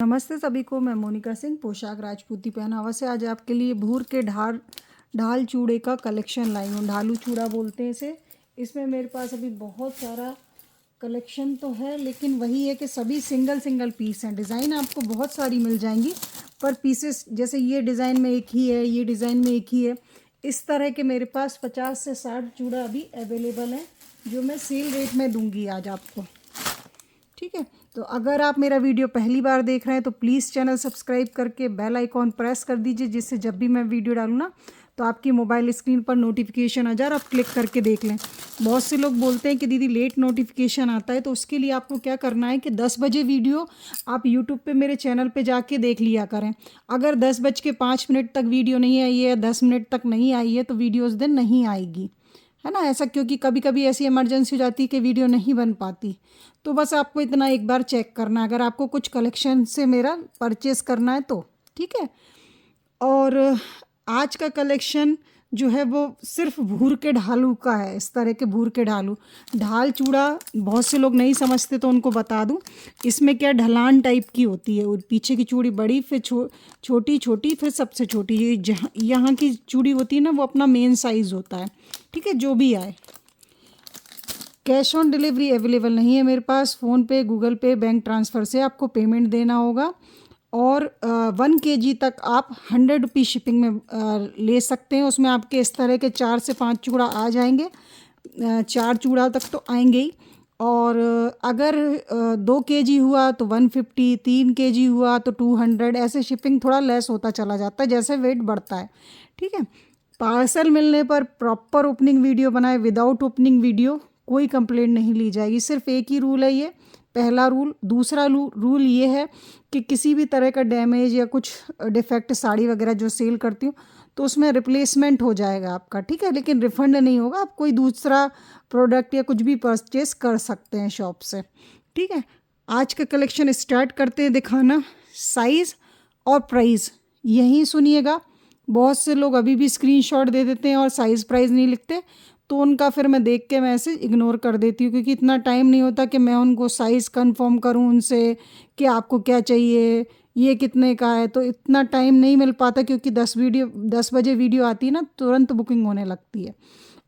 नमस्ते सभी को। मैं मोनिका सिंह पोशाक राजपूती पहनावा से आज आपके लिए भूर के ढाल चूड़े का कलेक्शन लाई हूँ। ढालू चूड़ा बोलते हैं इसे। इसमें मेरे पास अभी बहुत सारा कलेक्शन तो है, लेकिन वही है कि सभी सिंगल सिंगल पीस हैं। डिज़ाइन आपको बहुत सारी मिल जाएंगी, पर पीसेस जैसे ये डिज़ाइन में एक ही है, ये डिज़ाइन में एक ही है। इस तरह के मेरे पास 50 से 60 चूड़ा अभी अवेलेबल हैं, जो मैं सेल रेट में दूंगी आज आपको। ठीक है, तो अगर आप मेरा वीडियो पहली बार देख रहे हैं तो प्लीज़ चैनल सब्सक्राइब करके बेल आइकॉन प्रेस कर दीजिए, जिससे जब भी मैं वीडियो डालूँ ना तो आपकी मोबाइल स्क्रीन पर नोटिफिकेशन आ जाए, आप क्लिक करके देख लें। बहुत से लोग बोलते हैं कि दीदी लेट नोटिफिकेशन आता है, तो उसके लिए आपको क्या करना है कि 10 बजे वीडियो आप यूट्यूब पे मेरे चैनल पे जाके देख लिया करें। अगर 10:05 तक वीडियो नहीं आई है, 10 मिनट तक नहीं आई है, तो वीडियो उस दिन नहीं आएगी, है ना। ऐसा क्योंकि कभी कभी ऐसी इमरजेंसी हो जाती है कि वीडियो नहीं बन पाती। तो बस आपको इतना एक बार चेक करना है, अगर आपको कुछ कलेक्शन से मेरा परचेस करना है तो। ठीक है, और आज का कलेक्शन जो है वो सिर्फ भूर के ढालू का है। इस तरह के भूर के ढाल चूड़ा बहुत से लोग नहीं समझते, तो उनको बता दूं। इसमें क्या ढलान टाइप की होती है, और पीछे की चूड़ी बड़ी, फिर छोटी छोटी, फिर सबसे छोटी। ये जहाँ यहाँ की चूड़ी होती है ना, वो अपना मेन साइज़ होता है। ठीक है, जो भी आए। कैश ऑन डिलीवरी अवेलेबल नहीं है मेरे पास। फ़ोन पे, गूगल पे, बैंक ट्रांसफ़र से आपको पेमेंट देना होगा। और 1 kg तक आप 100 रुपीज़ शिपिंग में ले सकते हैं। उसमें आपके इस तरह के 4 से 5 चूड़ा आ जाएंगे। 4 चूड़ा तक तो आएंगे ही। और अगर 2 kg हुआ तो 150, 3 kg हुआ तो 200, ऐसे शिपिंग थोड़ा लेस होता चला जाता है जैसे वेट बढ़ता है। ठीक है, पार्सल मिलने पर प्रॉपर ओपनिंग वीडियो बनाए। विदाउट ओपनिंग वीडियो कोई कंप्लेंट नहीं ली जाएगी। सिर्फ एक ही रूल है ये, पहला रूल। दूसरा रूल ये है कि किसी भी तरह का डैमेज या कुछ डिफेक्ट साड़ी वगैरह जो सेल करती हूँ तो उसमें रिप्लेसमेंट हो जाएगा आपका। ठीक है, लेकिन रिफ़ंड नहीं होगा। आप कोई दूसरा प्रोडक्ट या कुछ भी परचेस कर सकते हैं शॉप से। ठीक है, आज का कलेक्शन स्टार्ट करते हैं दिखाना। साइज़ और प्राइस यहीं सुनिएगा। बहुत से लोग अभी भी स्क्रीनशॉट दे देते हैं और साइज़ प्राइस नहीं लिखते, तो उनका फिर मैं देख के मैसेज इग्नोर कर देती हूँ, क्योंकि इतना टाइम नहीं होता कि मैं उनको साइज़ कंफर्म करूँ उनसे कि आपको क्या चाहिए, ये कितने का है। तो इतना टाइम नहीं मिल पाता, क्योंकि 10 बजे वीडियो आती है ना, तुरंत बुकिंग होने लगती है।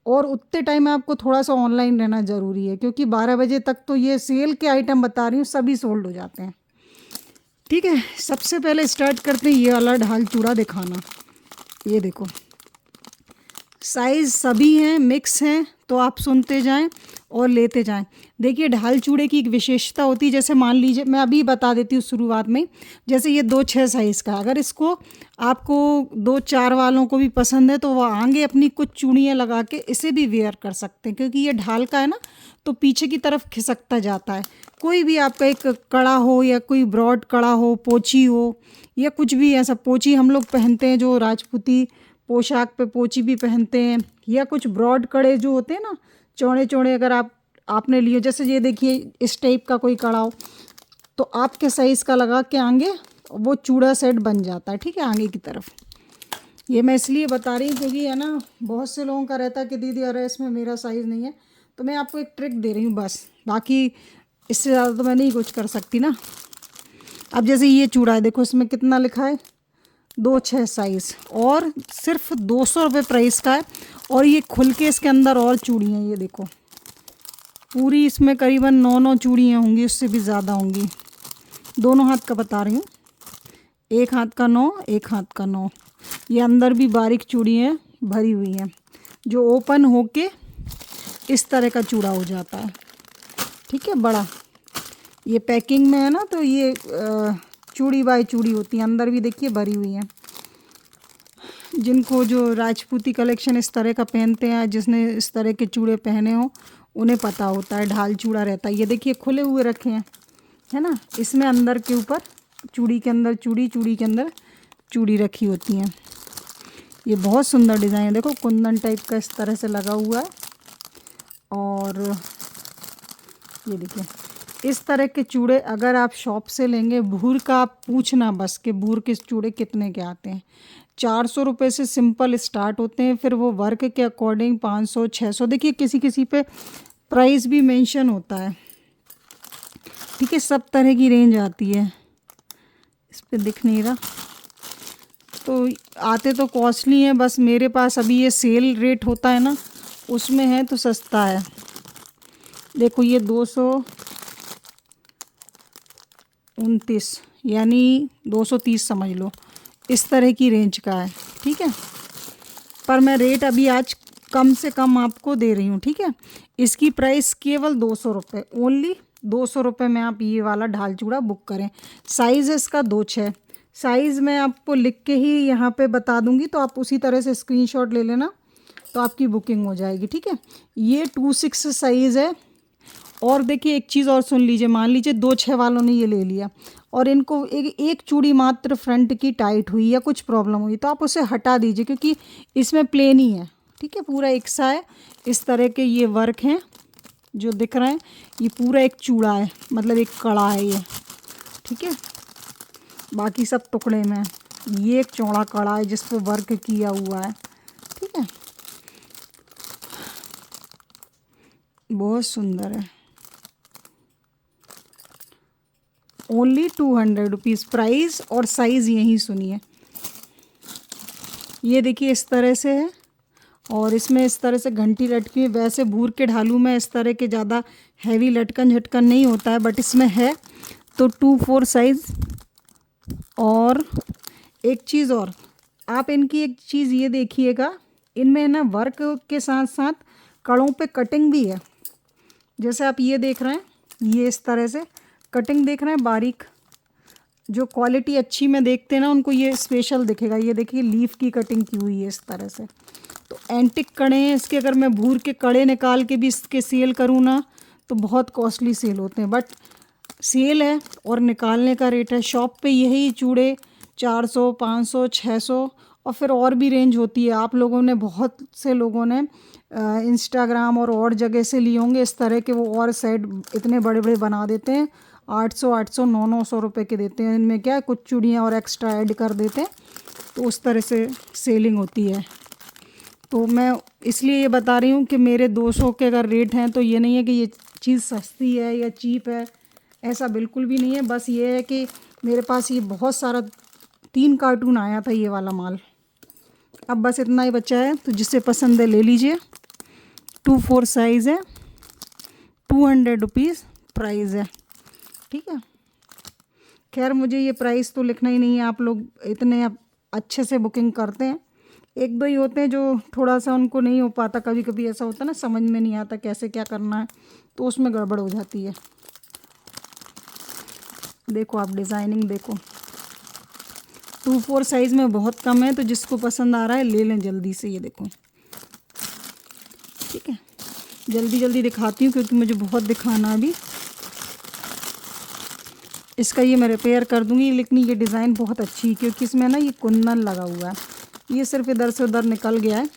और उतने टाइम में आपको थोड़ा सा ऑनलाइन रहना ज़रूरी है, क्योंकि 12 बजे तक तो ये सेल के आइटम बता रही हूँ सभी सोल्ड हो जाते हैं। ठीक है, सबसे पहले स्टार्ट करते हैं ये वाला ढाल चूड़ा दिखाना। ये देखो, साइज़ सभी हैं, मिक्स हैं, तो आप सुनते जाएं और लेते जाएं। देखिए, ढाल चूड़े की एक विशेषता होती है। जैसे मान लीजिए, मैं अभी बता देती हूँ शुरुआत में। जैसे ये 2-6 साइज़ का, अगर इसको आपको 2-4 वालों को भी पसंद है तो वो आगे अपनी कुछ चूड़ियाँ लगा के इसे भी वेयर कर सकते हैं, क्योंकि ये ढाल का है ना, तो पीछे की तरफ खिसकता जाता है। कोई भी आपका एक कड़ा हो या कोई ब्रॉड कड़ा हो, पोची हो, या कुछ भी ऐसा। पोची हम लोग पहनते हैं, जो राजपूती पोशाक पे पोची भी पहनते हैं। या कुछ ब्रॉड कड़े जो होते हैं ना, चौड़े चौड़े, अगर आपने लिए, जैसे ये देखिए इस टाइप का कोई कड़ा हो, तो आपके साइज़ का लगा के आगे वो चूड़ा सेट बन जाता है। ठीक है, आगे की तरफ। ये मैं इसलिए बता रही हूँ क्योंकि है ना, बहुत से लोगों का रहता है कि दीदी अरे इसमें मेरा साइज़ नहीं है। तो मैं आपको एक ट्रिक दे रही हूँ बस, बाकी इससे ज़्यादा तो मैं नहीं कुछ कर सकती ना। अब जैसे ये चूड़ा है, देखो इसमें कितना लिखा है, 2-6 साइज़, और सिर्फ 200 रुपये प्राइस का है। और ये खुल के इसके अंदर और चूड़ियाँ, ये देखो पूरी इसमें करीबन 9 चूड़ियाँ होंगी, उससे भी ज़्यादा होंगी। दोनों हाथ का बता रही हूँ, एक हाथ का 9, एक हाथ का 9। ये अंदर भी बारीक चूड़ियाँ भरी हुई हैं, जो ओपन होके इस तरह का चूड़ा हो जाता है। ठीक है, बड़ा। ये पैकिंग में है ना, तो ये चूड़ी बाय चूड़ी होती है, अंदर भी देखिए भरी हुई है। जिनको जो राजपूती कलेक्शन इस तरह का पहनते हैं, जिसने इस तरह के चूड़े पहने हो, उन्हें पता होता है ढाल चूड़ा रहता है। ये देखिए खुले हुए रखे हैं, है ना। इसमें अंदर के ऊपर चूड़ी के अंदर चूड़ी, चूड़ी के अंदर चूड़ी रखी होती हैं। ये बहुत सुंदर डिज़ाइन है, देखो कुंदन टाइप का इस तरह से लगा हुआ है। और ये देखिए, इस तरह के चूड़े अगर आप शॉप से लेंगे, भूर का, आप पूछना बस कि भूर के चूड़े कितने के आते हैं। 400 रुपये से सिंपल स्टार्ट होते हैं, फिर वो वर्क के अकॉर्डिंग 500, 600, देखिए किसी किसी पे प्राइस भी मेंशन होता है। ठीक है, सब तरह की रेंज आती है। इस पे दिख नहीं रहा, तो आते तो कॉस्टली हैं, बस मेरे पास अभी ये सेल रेट होता है ना उसमें है तो सस्ता है। देखो ये 229 यानी 230 समझ लो, इस तरह की रेंज का है, ठीक है। पर मैं रेट अभी आज कम से कम आपको दे रही हूँ, ठीक है। इसकी प्राइस केवल 200 रुपये, ओनली 200 रुपये में आप ये वाला ढाल चूड़ा बुक करें। साइज़ है इसका 2-6, साइज़ मैं आपको लिख के ही यहाँ पे बता दूँगी, तो आप उसी तरह से स्क्रीनशॉट ले लेना तो आपकी बुकिंग हो जाएगी, ठीक है। ये 2-6 साइज़ है। और देखिए एक चीज़ और सुन लीजिए, मान लीजिए 2-6 वालों ने ये ले लिया और इनको एक चूड़ी मात्र फ्रंट की टाइट हुई या कुछ प्रॉब्लम हुई तो आप उसे हटा दीजिए, क्योंकि इसमें प्लेन ही है, ठीक है, पूरा एक सा है। इस तरह के ये वर्क हैं जो दिख रहे हैं, ये पूरा एक चूड़ा है, मतलब एक कड़ा है ये, ठीक है। बाकी सब टुकड़े में है। ये एक चौड़ा कड़ा है जिस पर वर्क किया हुआ है, ठीक है, बहुत सुंदर है। ओनली 200 रुपीज़ प्राइस, और साइज़ यही सुनिए। ये देखिए इस तरह से है और इसमें इस तरह से घंटी लटकी है। वैसे भूर के ढालू में इस तरह के ज़्यादा हैवी लटकन झटकन नहीं होता है, बट इसमें है तो 2-4 साइज़। और एक चीज़ और, आप इनकी एक चीज़ ये देखिएगा, इनमें ना वर्क के साथ साथ कड़ों पे कटिंग भी है। जैसे आप ये देख रहे हैं, ये इस तरह से कटिंग देख रहे हैं बारीक, जो क्वालिटी अच्छी में देखते हैं ना उनको ये स्पेशल दिखेगा। ये देखिए लीफ की कटिंग की हुई है इस तरह से। तो एंटिक कड़े हैं इसके, अगर मैं भूर के कड़े निकाल के भी इसके सेल करूँ ना तो बहुत कॉस्टली सेल होते हैं, बट सेल है और निकालने का रेट है। शॉप पे यही चूड़े 400, 500, 600 और फिर और भी रेंज होती है। आप लोगों ने, बहुत से लोगों ने इंस्टाग्राम और जगह से लिए होंगे इस तरह के, वो और सेट इतने बड़े बड़े बना देते हैं, 800, 800, 900 रुपये के देते हैं। इनमें क्या है, कुछ चूड़ियाँ और एक्स्ट्रा ऐड कर देते हैं, तो उस तरह से सेलिंग होती है। तो मैं इसलिए ये बता रही हूँ कि मेरे 200 के अगर रेट हैं तो ये नहीं है कि ये चीज़ सस्ती है या चीप है, ऐसा बिल्कुल भी नहीं है। बस ये है कि मेरे पास ये बहुत सारा 3 कार्टून आया था ये वाला माल, अब बस इतना ही बचा है, तो जिससे पसंद है ले लीजिए। 2-4 साइज़ है, 200 रुपीज़ प्राइस है, ठीक है। खैर मुझे ये प्राइस तो लिखना ही नहीं है, आप लोग इतने अच्छे से बुकिंग करते हैं। 1-2 ही होते हैं जो थोड़ा सा उनको नहीं हो पाता, कभी कभी ऐसा होता है ना, समझ में नहीं आता कैसे क्या करना है, तो उसमें गड़बड़ हो जाती है। देखो आप डिज़ाइनिंग देखो, 2-4 साइज़ में बहुत कम है, तो जिसको पसंद आ रहा है ले लें जल्दी से। ये देखो, ठीक है, जल्दी जल्दी दिखाती हूँ क्योंकि मुझे बहुत दिखाना अभी। इसका ये मैं रिपेयर कर दूँगी, लेकिन ये डिज़ाइन बहुत अच्छी है क्योंकि इसमें ना ये कुंदन लगा हुआ है, ये सिर्फ इधर से उधर निकल गया है।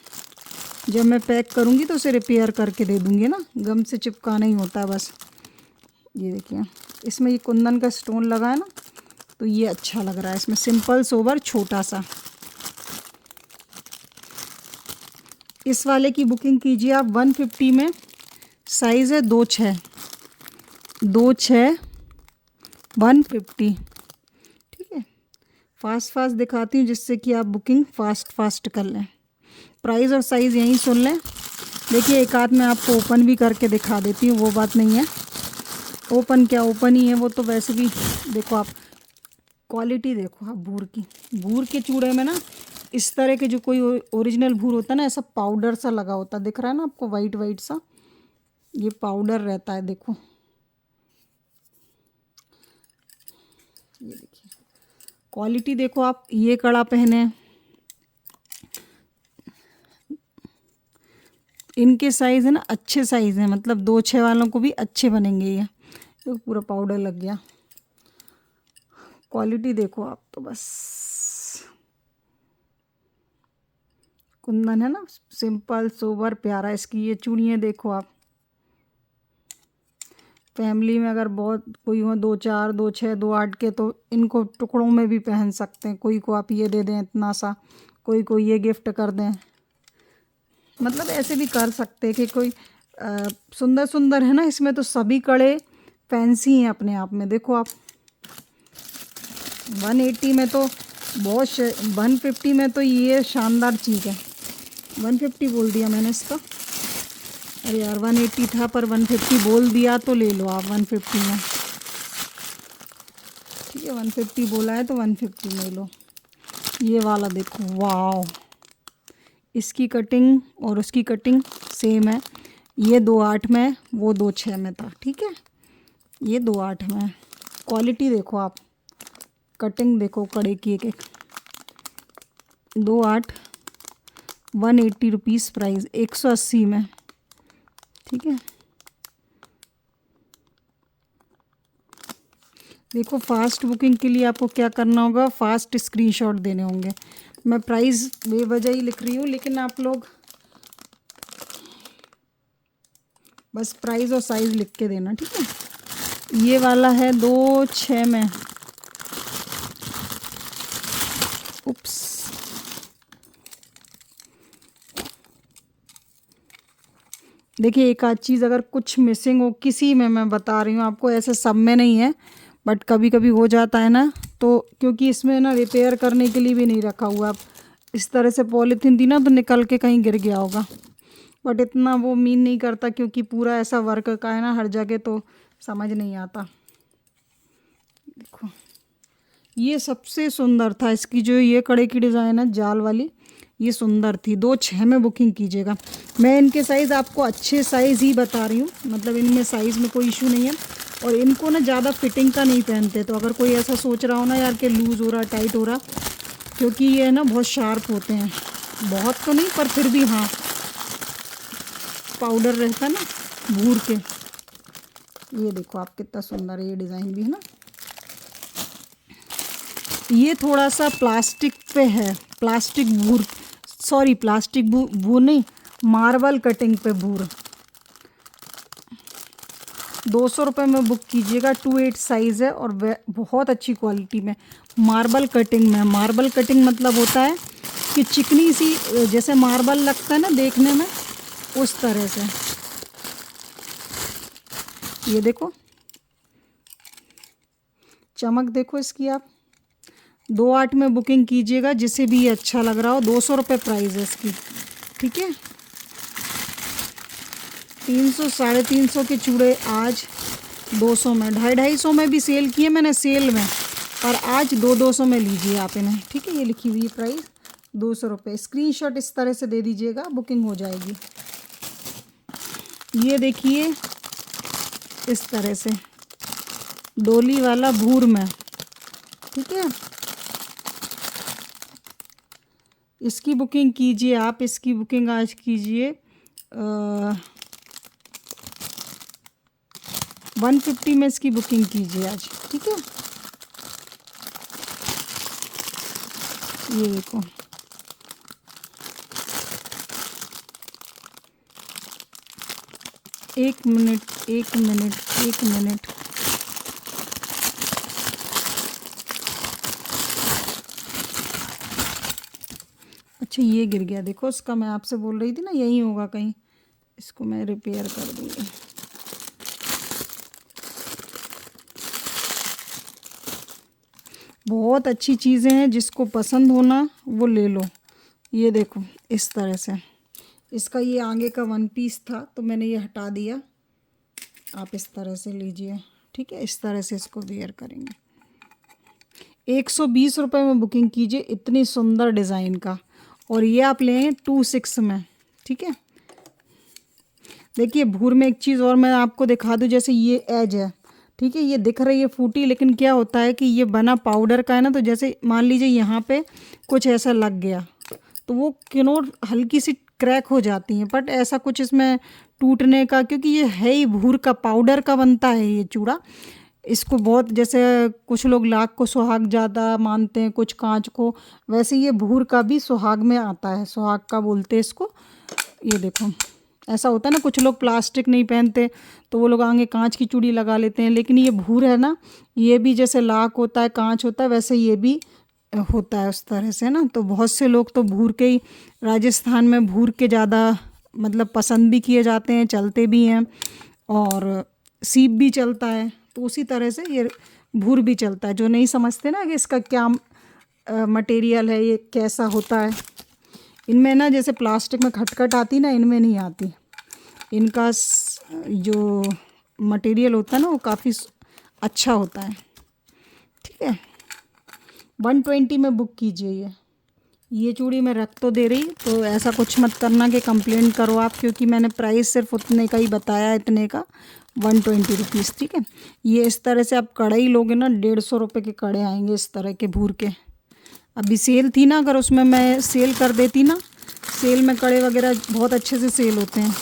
जब मैं पैक करूँगी तो उसे रिपेयर करके दे दूँगी ना, गम से चिपका नहीं होता है बस। ये देखिए इसमें ये कुंदन का स्टोन लगा है ना, तो ये अच्छा लग रहा है। इसमें सिंपल सोबर छोटा सा। इस वाले की बुकिंग कीजिए आप 150 में, साइज़ है 2-6, 2-6 150, ठीक है। फास्ट दिखाती हूँ जिससे कि आप बुकिंग फास्ट कर लें। प्राइस और साइज़ यहीं सुन लें। देखिए एक आध मैं आपको ओपन भी करके दिखा देती हूँ, वो बात नहीं है, ओपन क्या ओपन ही है वो तो, वैसे भी देखो आप क्वालिटी देखो आप भूर के चूड़े में ना इस तरह के जो कोई ओरिजिनल भूर होता है ना, ऐसा पाउडर सा लगा होता है, दिख रहा है ना आपको, वाइट सा, ये पाउडर रहता है। देखो ये देखिए क्वालिटी देखो आप। ये कड़ा पहने, इनके साइज़ है ना अच्छे साइज़ हैं, मतलब 2-6 वालों को भी अच्छे बनेंगे। ये तो पूरा पाउडर लग गया। क्वालिटी देखो आप, तो बस कुंदन है ना, सिंपल सोबर प्यारा। इसकी ये चूड़ियाँ देखो आप, फैमिली में अगर बहुत कोई हो, 2-4, 2-6, 2-8 के, तो इनको टुकड़ों में भी पहन सकते हैं। कोई को आप ये दे दें इतना सा, कोई को ये गिफ्ट कर दें, मतलब ऐसे भी कर सकते हैं कि कोई सुंदर है ना। इसमें तो सभी कड़े फैंसी हैं अपने आप में। देखो आप, 180 में तो बहुत 150 में तो ये शानदार चीज़ है। 150 बोल दिया मैंने इसका। अरे यार 180 था पर 150 बोल दिया तो ले लो आप 150 में। ठीक है 150 बोला है तो 150 ले लो। ये वाला देखो, वाह, इसकी कटिंग और उसकी कटिंग सेम है। ये 2.8 में, वो 2.6 में था। ठीक है, ये 2.8 में। क्वालिटी देखो आप, कटिंग देखो कड़े की, एक 2.8, 180 रुपीज़ प्राइस, 180 में। ठीक है, देखो फास्ट बुकिंग के लिए आपको क्या करना होगा, फास्ट स्क्रीनशॉट देने होंगे। मैं प्राइस बेवजह ही लिख रही हूँ, लेकिन आप लोग बस प्राइस और साइज़ लिख के देना। ठीक है, ये वाला है 2.6 में। उप्स, देखिए एक आध चीज़ अगर कुछ मिसिंग हो किसी में, मैं बता रही हूँ आपको, ऐसे सब में नहीं है बट कभी कभी हो जाता है ना, तो क्योंकि इसमें ना रिपेयर करने के लिए भी नहीं रखा हुआ। अब इस तरह से पॉलीथीन थी ना तो निकल के कहीं गिर गया होगा, बट इतना वो मीन नहीं करता क्योंकि पूरा ऐसा वर्क का है ना हर जगह, तो समझ नहीं आता। देखो ये सबसे सुंदर था, इसकी जो ये कड़े की डिज़ाइन है जाल वाली, ये सुंदर थी। 2.6 में बुकिंग कीजिएगा। मैं इनके साइज़ आपको अच्छे साइज़ ही बता रही हूँ, मतलब इनमें साइज़ में कोई इशू नहीं है। और इनको ना ज़्यादा फिटिंग का नहीं पहनते, तो अगर कोई ऐसा सोच रहा हो ना यार कि लूज़ हो रहा, टाइट हो रहा, क्योंकि ये ना बहुत शार्प होते हैं, बहुत तो नहीं पर फिर भी हाँ, पाउडर रहता है ना भूर के। ये देखो आप कितना सुंदर है, ये डिज़ाइन भी है ना। ये थोड़ा सा प्लास्टिक पे है, प्लास्टिक भूर, सॉरी प्लास्टिक भूर नहीं, मार्बल कटिंग पे भूर। 200 रुपये में बुक कीजिएगा। 2.8 साइज़ है और बहुत अच्छी क्वालिटी में, मार्बल कटिंग में। मार्बल कटिंग मतलब होता है कि चिकनी सी, जैसे मार्बल लगता है ना देखने में, उस तरह से। ये देखो चमक देखो इसकी आप। 2.8 में बुकिंग कीजिएगा, जिसे भी ये अच्छा लग रहा हो। 200 रुपये प्राइस है इसकी। ठीक है, 300 350 के चूड़े आज 200 में, 250 में भी सेल किए मैंने सेल में, और आज 200 में लीजिए आप इन्हें। ठीक है, ये लिखी हुई प्राइस 200 रुपये। स्क्रीनशॉट इस तरह से दे दीजिएगा, बुकिंग हो जाएगी। ये देखिए इस तरह से डोली वाला भूर में। ठीक है, इसकी बुकिंग कीजिए आप, इसकी बुकिंग आज कीजिए 150 में इसकी बुकिंग कीजिए आज। ठीक है, ये देखो एक मिनट एक मिनट एक मिनट, अच्छा ये गिर गया देखो, उसका मैं आपसे बोल रही थी ना यही होगा कहीं, इसको मैं रिपेयर कर दूँगी। बहुत अच्छी चीज़ें हैं, जिसको पसंद होना वो ले लो। ये देखो इस तरह से, इसका ये आगे का 1 पीस था तो मैंने ये हटा दिया। आप इस तरह से लीजिए। ठीक है, इस तरह से इसको वेयर करेंगे। 120 रुपये में बुकिंग कीजिए, इतनी सुंदर डिज़ाइन का, और ये आप लें 26 में। ठीक है, देखिए भूर में एक चीज़ और मैं आपको दिखा दूं, जैसे ये एज है, ठीक है, ये दिख रही है फूटी, लेकिन क्या होता है कि ये बना पाउडर का है ना, तो जैसे मान लीजिए यहाँ पे कुछ ऐसा लग गया तो वो किनोर हल्की सी क्रैक हो जाती हैं, बट ऐसा कुछ इसमें टूटने का, क्योंकि ये है ही भूर का, पाउडर का बनता है ये चूड़ा। इसको बहुत, जैसे कुछ लोग लाख को सुहाग ज़्यादा मानते हैं, कुछ कांच को, वैसे ये भूर का भी सुहाग में आता है, सुहाग का बोलते हैं इसको। ये देखो ऐसा होता है ना, कुछ लोग प्लास्टिक नहीं पहनते तो वो लोग आगे कांच की चूड़ी लगा लेते हैं, लेकिन ये भूर है ना, ये भी जैसे लाख होता है, कांच होता है, वैसे ये भी होता है उस तरह से ना। तो बहुत से लोग तो भूर के ही, राजस्थान में भूर के ज़्यादा मतलब पसंद भी किए जाते हैं, चलते भी हैं, और सीप भी चलता है। तो उसी तरह से ये भूर भी चलता है। जो नहीं समझते ना कि इसका क्या मटेरियल है, ये कैसा होता है, इनमें ना जैसे प्लास्टिक में खटखट आती ना, इनमें नहीं आती। इनका जो मटेरियल होता है ना वो काफ़ी अच्छा होता है। ठीक है, 120 में बुक कीजिए। ये चूड़ी मैं रख तो दे रही, तो ऐसा कुछ मत करना कि कंप्लेंट करो आप, क्योंकि मैंने प्राइस सिर्फ उतने का ही बताया, इतने का 120 रुपीज़। ठीक है, ये इस तरह से आप कढ़ाई लोगे ना 150 रुपये के कड़े आएंगे इस तरह के भूर के। अभी सेल थी ना, अगर उसमें मैं सेल कर देती ना, सेल में कड़े वगैरह बहुत अच्छे से सेल होते हैं।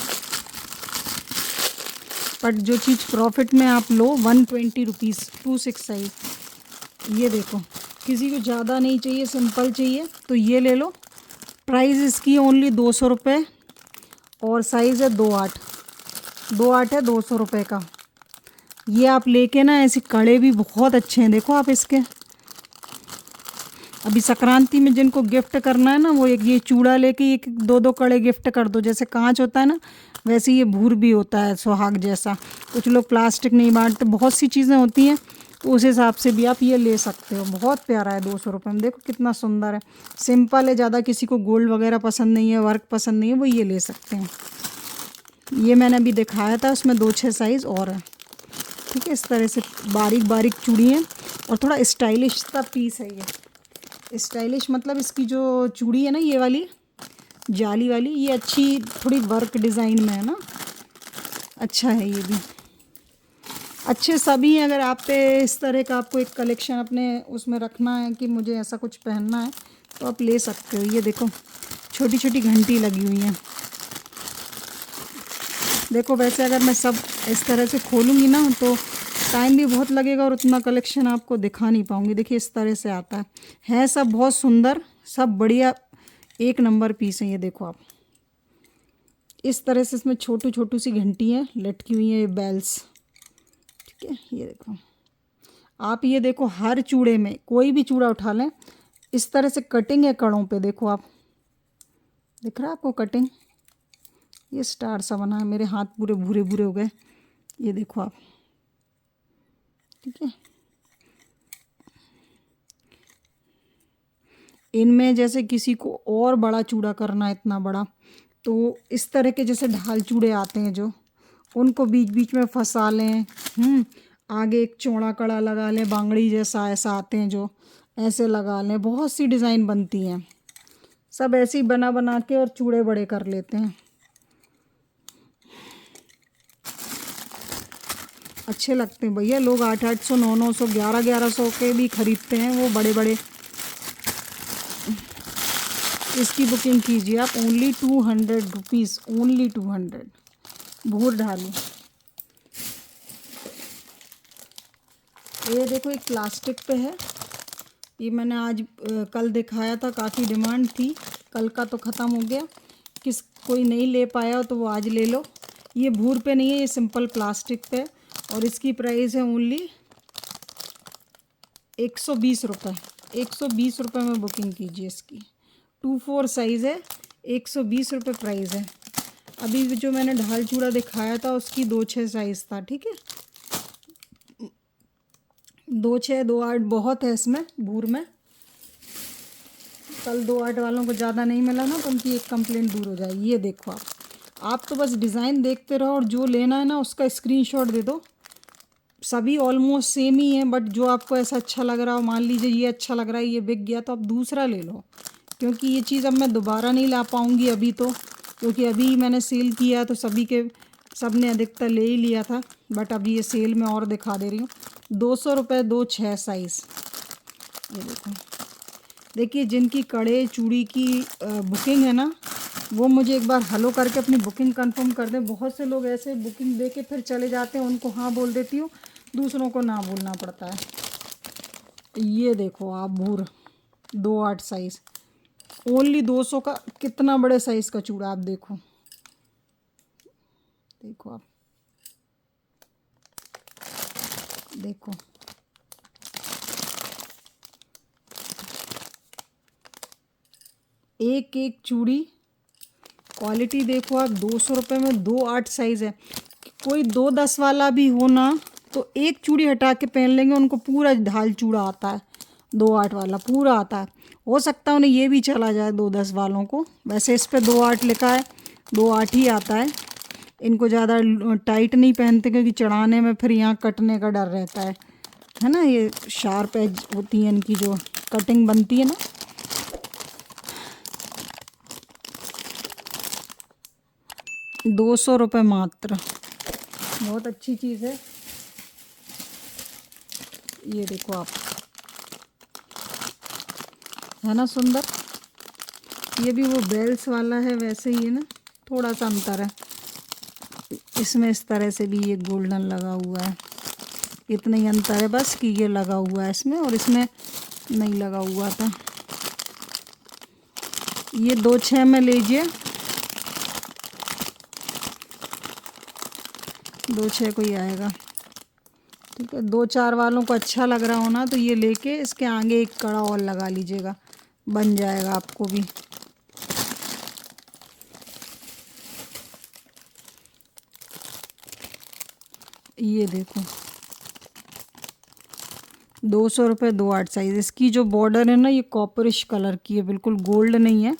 बट जो चीज़ प्रॉफिट में आप लो 120 रुपीज़ 26 साइज़। ये देखो, किसी को ज़्यादा नहीं चाहिए, सिंपल चाहिए तो ये ले लो। प्राइस इसकी ओनली 200 रुपये और साइज़ है 2/8। 2/8 है, 200 रुपये का। ये आप लेके ना, ऐसे कड़े भी बहुत अच्छे हैं, देखो आप इसके। अभी संक्रांति में जिनको गिफ्ट करना है ना, वो एक ये चूड़ा लेके एक 2-2 कड़े गिफ्ट कर दो। जैसे कांच होता है ना, वैसे ये भूर भी होता है सुहाग जैसा। कुछ लोग प्लास्टिक नहीं बांटते, बहुत सी चीज़ें होती हैं, तो उस हिसाब से भी आप ये ले सकते हो। बहुत प्यारा है 200 रुपये में, देखो कितना सुंदर है। सिंपल है, ज़्यादा किसी को गोल्ड वगैरह पसंद नहीं है, वर्क पसंद नहीं है, वो ये ले सकते हैं। ये मैंने अभी दिखाया था, उसमें 2-6 साइज़ और है। ठीक है, इस तरह से बारीक बारीक चूड़ी है और थोड़ा स्टाइलिश सा पीस है ये। स्टाइलिश मतलब इसकी जो चूड़ी है ना, ये वाली जाली वाली, ये अच्छी थोड़ी वर्क डिज़ाइन में है ना, अच्छा है ये भी। अच्छे सभी हैं। अगर आप पे इस तरह का आपको एक कलेक्शन अपने उसमें रखना है कि मुझे ऐसा कुछ पहनना है, तो आप ले सकते हो। ये देखो छोटी छोटी घंटी लगी हुई हैं। देखो वैसे अगर मैं सब इस तरह से खोलूँगी ना तो टाइम भी बहुत लगेगा और उतना कलेक्शन आपको दिखा नहीं पाऊँगी। देखिए इस तरह से आता है सब बहुत सुंदर, सब बढ़िया, एक नंबर पीस है। ये देखो आप, इस तरह से इसमें छोटी छोटी सी घंटी हैं लटकी हुई हैं, ये बेल्स। ठीक है, ये देखो आप, ये देखो हर चूड़े में, कोई भी चूड़ा उठा लें, इस तरह से कटिंग है कड़ों पे। देखो आप, दिख रहा है आपको कटिंग? ये स्टार सा बना है, मेरे हाथ पूरे भूरे भूरे हो गए। ये देखो आप, ठीक है। इनमें जैसे किसी को और बड़ा चूड़ा करना है, इतना बड़ा, तो इस तरह के जैसे ढाल चूड़े आते हैं जो, उनको बीच बीच में फंसा लें। आगे एक चौड़ा कड़ा लगा लें, बांगड़ी जैसा ऐसा आते हैं जो, ऐसे लगा लें। बहुत सी डिज़ाइन बनती हैं, सब ऐसे ही बना बना के और चूड़े बड़े कर लेते हैं। अच्छे लगते हैं भैया, लोग 800-800, 900-900, 1100-1100 के भी खरीदते हैं वो बड़े बड़े। इसकी बुकिंग कीजिए आप ओनली 200 रुपीज़, ओनली 200। भूर ढालू। ये देखो एक प्लास्टिक पे है, ये मैंने आज कल दिखाया था, काफ़ी डिमांड थी, कल का तो ख़त्म हो गया। कोई नहीं ले पाया हो तो वो आज ले लो। ये भूर पे नहीं है, ये सिंपल प्लास्टिक पे, और इसकी प्राइस है ओनली 120 रुपये। 120 रुपये में बुकिंग कीजिए इसकी। 24 साइज़ है, 120 रुपये प्राइस है। अभी जो मैंने ढाल चूड़ा दिखाया था उसकी 2-6 साइज़ था। ठीक है, 2-6 2-8 बहुत है इसमें भूर में। कल 2-8 वालों को ज़्यादा नहीं मिला ना, तो उनकी एक कंप्लेंट दूर हो जाएगी। ये देखो आप तो बस डिज़ाइन देखते रहो और जो लेना है ना उसका स्क्रीनशॉट दे दो। सभी ऑलमोस्ट सेम ही हैं, बट जो आपको ऐसा अच्छा लग रहा हो, मान लीजिए ये अच्छा लग रहा है, ये बिक गया, तो आप दूसरा ले लो, क्योंकि ये चीज़ अब मैं दोबारा नहीं ला पाऊँगी अभी तो, क्योंकि अभी मैंने सेल किया तो सब ने अधिकतर ले ही लिया था। बट अभी ये सेल में और दिखा दे रही हूँ। 200 रुपये 2-6 साइज़। ये देखो, देखिए जिनकी कड़े चूड़ी की बुकिंग है ना, वो मुझे एक बार हेलो करके अपनी बुकिंग कंफर्म कर दें। बहुत से लोग ऐसे बुकिंग दे के फिर चले जाते हैं, उनको हाँ बोल देती हूँ, दूसरों को ना बोलना पड़ता है। ये देखो आप, भूर 2-8 साइज़, ओनली 200 का। कितना बड़े साइज़ का चूड़ा आप देखो, देखो आप, देखो एक एक चूड़ी, क्वालिटी देखो आप। 200 रुपये में 2-8 साइज़ है। कोई 2-10 वाला भी हो ना तो एक चूड़ी हटा के पहन लेंगे, उनको पूरा ढाल चूड़ा आता है, 2-8 वाला पूरा आता है। हो सकता है उन्हें ये भी चला जाए 2-10 वालों को। वैसे इस पे 2-8 लिखा है, 2-8 ही आता है। इनको ज़्यादा टाइट नहीं पहनते क्योंकि चढ़ाने में फिर यहाँ कटने का डर रहता है ना। ये शार्प एज होती है इनकी, जो कटिंग बनती है ना। ₹200 मात्र, बहुत अच्छी चीज़ है। ये देखो आप, है ना सुंदर। ये भी वो बेल्स वाला है, वैसे ही है ना, थोड़ा सा अंतर है। इसमें इस तरह से भी ये गोल्डन लगा हुआ है, इतना ही अंतर है बस कि ये लगा हुआ है इसमें और इसमें नहीं लगा हुआ था। ये 2.6 में लीजिए, 2.6 को ही आएगा। ठीक है, 2-4 वालों को अच्छा लग रहा हो ना तो ये लेके इसके आगे एक कड़ा और लगा लीजिएगा, बन जाएगा आपको भी। ये देखो, ₹200 2-8 साइज़। इसकी जो बॉर्डर है ना, ये कॉपरिश कलर की है, बिल्कुल गोल्ड नहीं है,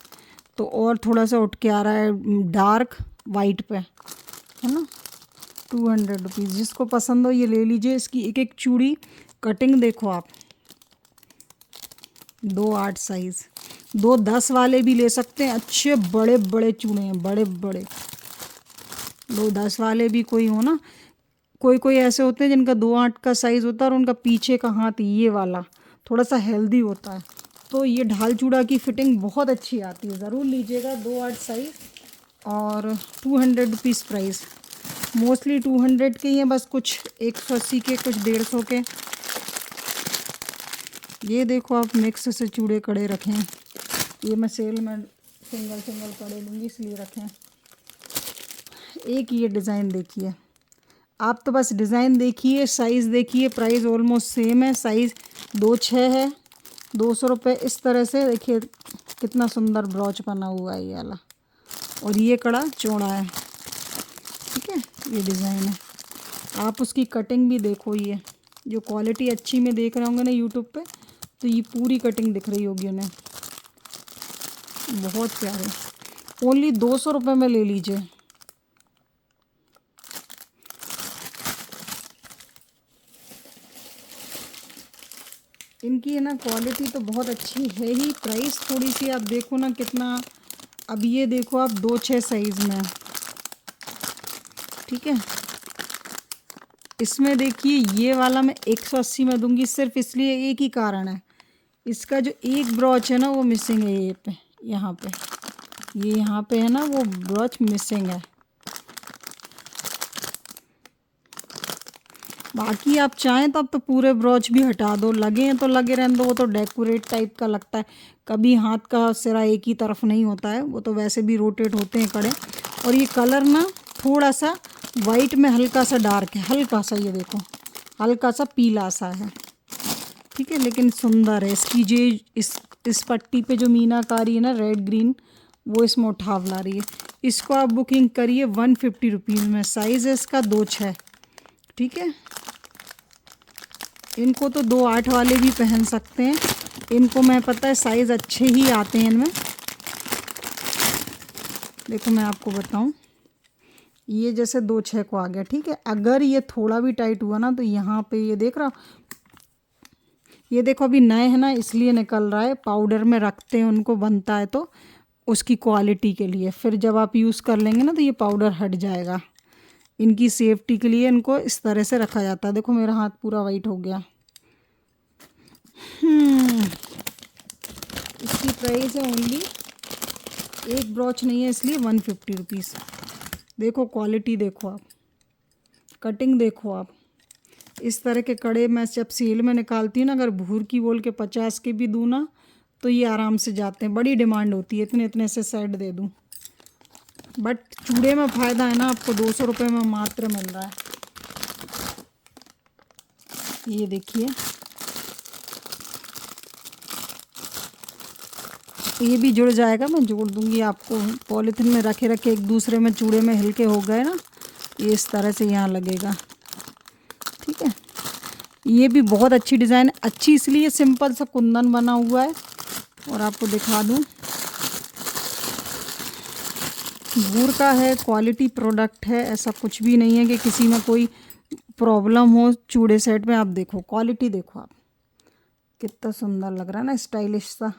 तो और थोड़ा सा उठ के आ रहा है डार्क वाइट पे, है ना। ₹200। जिसको पसंद हो ये ले लीजिए। इसकी एक एक चूड़ी कटिंग देखो आप, 2-8 साइज़। 2-10 वाले भी ले सकते हैं, अच्छे बड़े बड़े चूड़े हैं, बड़े बड़े। 2-10 वाले भी कोई हो ना, कोई कोई ऐसे होते हैं जिनका 2-8 का साइज़ होता है और उनका पीछे का हाथ ये वाला थोड़ा सा हेल्दी होता है, तो ये ढाल चूड़ा की फिटिंग बहुत अच्छी आती है। ज़रूर लीजिएगा, 2-8 साइज़ और ₹200 प्राइस। मोस्टली 200 के ही हैं, बस कुछ 180 के, कुछ 150 के। ये देखो आप, मिक्स से चूड़े कड़े रखे हैं। ये मैं सेल में सिंगल कड़े लूँगी इसलिए रखे हैं। एक ये डिज़ाइन देखिए आप, तो बस डिज़ाइन देखिए, साइज़ देखिए, प्राइस ऑलमोस्ट सेम है। साइज़ 2-6 है, ₹200। इस तरह से देखिए कितना सुंदर ब्रॉच बना हुआ है ये वाला, और ये कड़ा चौड़ा है। ठीक है, ये डिज़ाइन है। आप उसकी कटिंग भी देखो, ये जो क्वालिटी अच्छी में देख रहे होंगे ना यूट्यूब पे, तो ये पूरी कटिंग दिख रही होगी उन्हें, बहुत प्यारे। ओनली ₹200 में ले लीजिए। इनकी है ना क्वालिटी तो बहुत अच्छी है ही। प्राइस थोड़ी सी आप देखो ना कितना, अब ये देखो आप 2-6 साइज़ में, ठीक है। इसमें देखिए ये वाला मैं 180 में दूंगी, सिर्फ इसलिए, एक ही कारण है, इसका जो एक ब्रॉच है ना वो मिसिंग है। ये पे, यहाँ पे, ये यहाँ पे है ना, वो ब्रॉच मिसिंग है। बाकी आप चाहें तो अब तो पूरे ब्रॉच भी हटा दो, लगे हैं तो लगे रहने दो, वो तो डेकोरेट टाइप का लगता है। कभी हाथ का सिरा एक ही तरफ नहीं होता है, वो तो वैसे भी रोटेट होते हैं कड़े। और ये कलर ना थोड़ा सा वाइट में हल्का सा डार्क है, हल्का सा, ये देखो हल्का सा पीला सा है। ठीक है, लेकिन सुंदर है। इसकी जो इस पट्टी पे जो मीनाकारी है ना, रेड ग्रीन, वो इसमें उठाव ला रही है। इसको आप बुकिंग करिए ₹150 में। साइज़ है इसका 2-6। ठीक है, इनको तो 2-8 वाले भी पहन सकते हैं। इनको मैं पता है साइज़ अच्छे ही आते हैं इनमें। देखो मैं आपको बताऊं, ये जैसे 2-6 को आ गया, ठीक है। अगर ये थोड़ा भी टाइट हुआ ना तो यहाँ पे ये देख रहा हो, ये देखो अभी नए हैं ना इसलिए निकल रहा है। पाउडर में रखते हैं उनको, बनता है तो उसकी क्वालिटी के लिए, फिर जब आप यूज़ कर लेंगे ना तो ये पाउडर हट जाएगा। इनकी सेफ्टी के लिए इनको इस तरह से रखा जाता है। देखो मेरा हाथ पूरा वाइट हो गया। इसकी प्राइस है ओनली, एक ब्रॉच नहीं है इसलिए ₹150। देखो क्वालिटी देखो आप, कटिंग देखो आप। इस तरह के कड़े मैं जब सेल में निकालती हूँ ना, अगर भूर की बोल के 50 के भी दूँ ना तो ये आराम से जाते हैं। बड़ी डिमांड होती है, इतने इतने से सेट दे दूँ। बट चूड़े में फ़ायदा है ना, आपको ₹200 में मात्र मिल रहा है। ये देखिए, ये भी जुड़ जाएगा, मैं जोड़ दूंगी आपको। पॉलीथिन में रखे रखे एक दूसरे में चूड़े में हिलके हो गए ना, ये इस तरह से यहाँ लगेगा। ठीक है, ये भी बहुत अच्छी डिज़ाइन है, अच्छी इसलिए सिंपल सा कुंदन बना हुआ है। और आपको दिखा दूँ, भूर का है, क्वालिटी प्रोडक्ट है, ऐसा कुछ भी नहीं है कि किसी में कोई प्रॉब्लम हो चूड़े सेट में। आप देखो क्वालिटी, देखो आप कितना सुंदर लग रहा है ना, स्टाइलिश सा।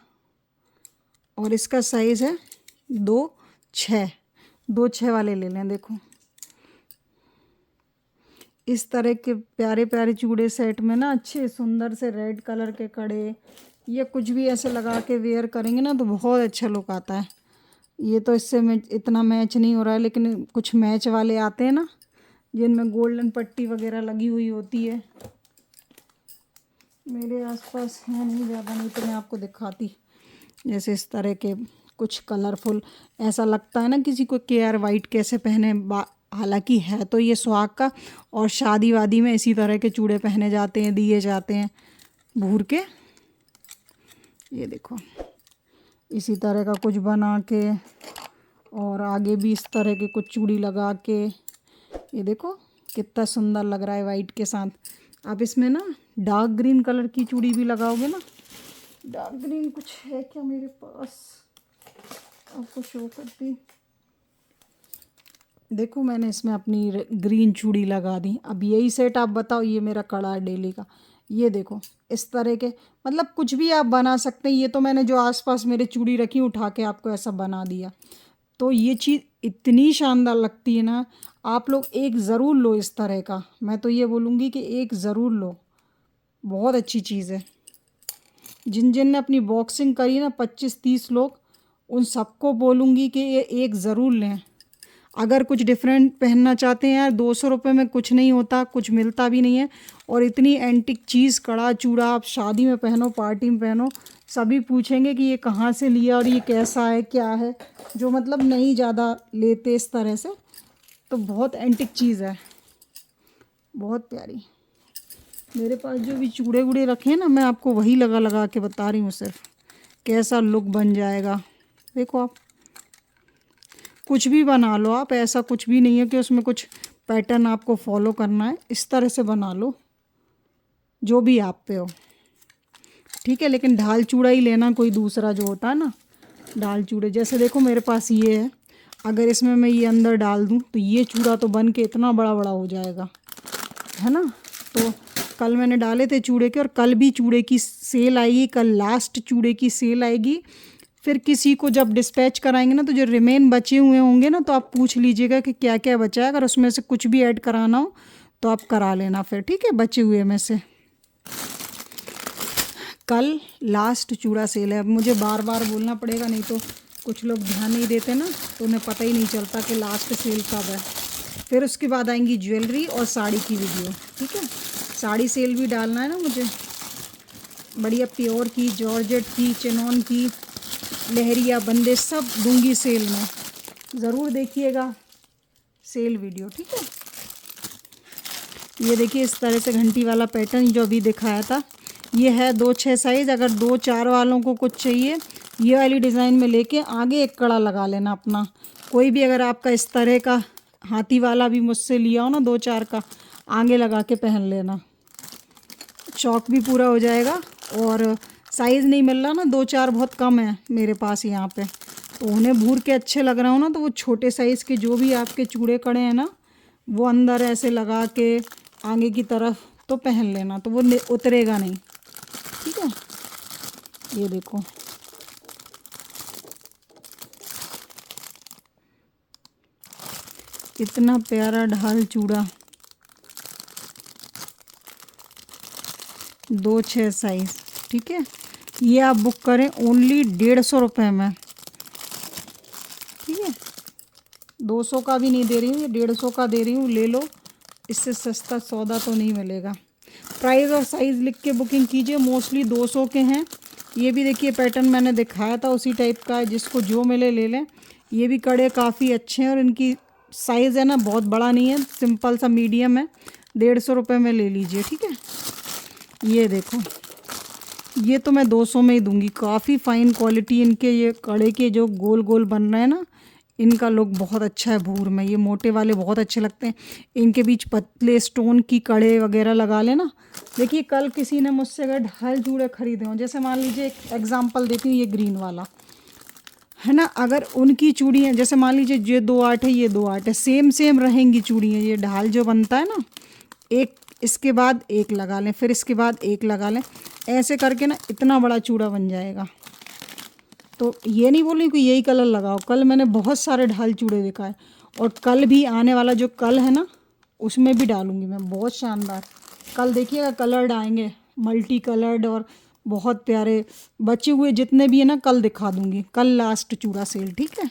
और इसका साइज़ है 2-6, 2-6 वाले ले लें। देखो इस तरह के प्यारे प्यारे चूड़े सेट में ना अच्छे सुंदर से रेड कलर के कड़े, ये कुछ भी ऐसे लगा के वेयर करेंगे ना तो बहुत अच्छा लुक आता है। ये तो इससे में इतना मैच नहीं हो रहा है, लेकिन कुछ मैच वाले आते हैं ना जिनमें गोल्डन पट्टी वगैरह लगी हुई होती है। मेरे आसपास है नहीं ज़्यादा, नहीं तो मैं आपको दिखाती। जैसे इस तरह के कुछ कलरफुल, ऐसा लगता है ना किसी को कि यार वाइट कैसे पहने, हालांकि है तो ये सुहाग का, और शादी वादी में इसी तरह के चूड़े पहने जाते हैं, दिए जाते हैं भूर के। ये देखो इसी तरह का कुछ बना के, और आगे भी इस तरह के कुछ चूड़ी लगा के, ये देखो कितना सुंदर लग रहा है वाइट के साथ। आप इसमें ना डार्क ग्रीन कलर की चूड़ी भी लगाओगे ना, डार्क ग्रीन कुछ है क्या मेरे पास, आपको शो करती। देखो मैंने इसमें अपनी ग्रीन चूड़ी लगा दी। अब यही सेट आप बताओ, ये मेरा कड़ा है डेली का। ये देखो इस तरह के, मतलब कुछ भी आप बना सकते हैं। ये तो मैंने जो आसपास मेरे चूड़ी रखी उठा के आपको ऐसा बना दिया। तो ये चीज़ इतनी शानदार लगती है ना, आप लोग एक ज़रूर लो इस तरह का। मैं तो ये बोलूँगी कि एक ज़रूर लो, बहुत अच्छी चीज़ है। जिन जिन ने अपनी बॉक्सिंग करी ना 25-30 लोग, उन सबको बोलूँगी कि ये एक ज़रूर लें। अगर कुछ डिफरेंट पहनना चाहते हैं यार, 200 रुपये में कुछ नहीं होता, कुछ मिलता भी नहीं है। और इतनी एंटिक चीज़, कड़ा चूड़ा आप शादी में पहनो, पार्टी में पहनो, सभी पूछेंगे कि ये कहाँ से लिया और ये कैसा है, क्या है, जो मतलब नहीं ज़्यादा लेते इस तरह से। तो बहुत एंटिक चीज़ है, बहुत प्यारी। मेरे पास जो भी चूड़े वूड़े रखे हैं ना, मैं आपको वही लगा लगा के बता रही हूँ सिर्फ, कैसा लुक बन जाएगा। देखो आप कुछ भी बना लो आप, ऐसा कुछ भी नहीं है कि उसमें कुछ पैटर्न आपको फॉलो करना है। इस तरह से बना लो जो भी आप पे हो, ठीक है। लेकिन ढाल चूड़ा ही लेना, कोई दूसरा जो होता है ना ढाल चूड़े। जैसे देखो मेरे पास ये है, अगर इसमें मैं ये अंदर डाल दूँ तो ये चूड़ा तो बन के इतना बड़ा बड़ा हो जाएगा, है ना। तो कल मैंने डाले थे चूड़े के, और कल भी चूड़े की सेल आएगी, कल लास्ट चूड़े की सेल आएगी। फिर किसी को जब डिस्पैच कराएंगे ना, तो जो रिमेन बचे हुए होंगे ना, तो आप पूछ लीजिएगा कि क्या क्या बचा है। अगर उसमें से कुछ भी ऐड कराना हो तो आप करा लेना फिर, ठीक है, बचे हुए में से। कल लास्ट चूड़ा सेल है। अब मुझे बार बार बोलना पड़ेगा, नहीं तो कुछ लोग ध्यान नहीं देते ना, तो उन्हें पता ही नहीं चलता कि लास्ट सेल कब है। फिर उसके बाद आएंगी ज्वेलरी और साड़ी की वीडियो, ठीक है। साड़ी सेल भी डालना है ना मुझे, बढ़िया प्योर की, जॉर्जेट की, चिनॉन की, लहरिया, बंदे सब दूंगी सेल में। ज़रूर देखिएगा सेल वीडियो, ठीक है। ये देखिए इस तरह से घंटी वाला पैटर्न जो अभी दिखाया था, ये है 2-6 साइज़। अगर 2-4 वालों को कुछ चाहिए, ये वाली डिज़ाइन में लेके आगे एक कड़ा लगा लेना अपना। कोई भी अगर आपका इस तरह का हाथी वाला भी मुझसे लिया हो ना 2-4 का, आगे लगा के पहन लेना, शौक भी पूरा हो जाएगा। और साइज़ नहीं मिल रहा ना, 2-4 बहुत कम है मेरे पास यहाँ पे, तो उन्हें भूर के अच्छे लग रहा हो ना, तो वो छोटे साइज़ के जो भी आपके चूड़े कड़े हैं ना, वो अंदर ऐसे लगा के आगे की तरफ तो पहन लेना, तो वो उतरेगा नहीं, ठीक है। ये देखो इतना प्यारा ढाल चूड़ा, 2-6 साइज़, ठीक है। ये आप बुक करें ओनली 150 रुपये में, ठीक है। 200 का भी नहीं दे रही हूँ, ये 150 का दे रही हूँ, ले लो। इससे सस्ता सौदा तो नहीं मिलेगा। प्राइस और साइज़ लिख के बुकिंग कीजिए, मोस्टली 200 के हैं। ये भी देखिए पैटर्न मैंने दिखाया था उसी टाइप का है, जिसको जो मिले ले लें। ये भी कड़े काफ़ी अच्छे हैं, और इनकी साइज़ है ना बहुत बड़ा नहीं है, सिंपल सा मीडियम है। 150 रुपये में ले लीजिए, ठीक है। ये देखो, ये तो मैं 200 में ही दूंगी। काफ़ी फ़ाइन क्वालिटी इनके ये कड़े के जो गोल गोल बन रहे हैं ना, इनका लुक बहुत अच्छा है भूर में। ये मोटे वाले बहुत अच्छे लगते हैं, इनके बीच पतले स्टोन की कड़े वगैरह लगा लेना। देखिए कल किसी ने मुझसे अगर ढाल चूड़े खरीदे हों, जैसे मान लीजिए एक एग्जांपल देती हूँ, ये ग्रीन वाला है ना, अगर उनकी चूड़ियाँ जैसे मान लीजिए ये 2 8 है, ये 2 8 है, सेम रहेंगी चूड़ियाँ। ये ढाल जो बनता है ना, एक इसके बाद एक लगा लें, फिर इसके बाद एक लगा लें, ऐसे करके ना इतना बड़ा चूड़ा बन जाएगा। तो ये नहीं बोल रही कि यही कलर लगाओ, कल मैंने बहुत सारे ढाल चूड़े देखा है, और कल भी आने वाला जो कल है ना, उसमें भी डालूंगी मैं, बहुत शानदार। कल देखिएगा कलर्ड आएंगे, मल्टी कलर्ड, और बहुत प्यारे। बचे हुए जितने भी है ना कल दिखा दूंगी, कल लास्ट चूड़ा सेल, ठीक है।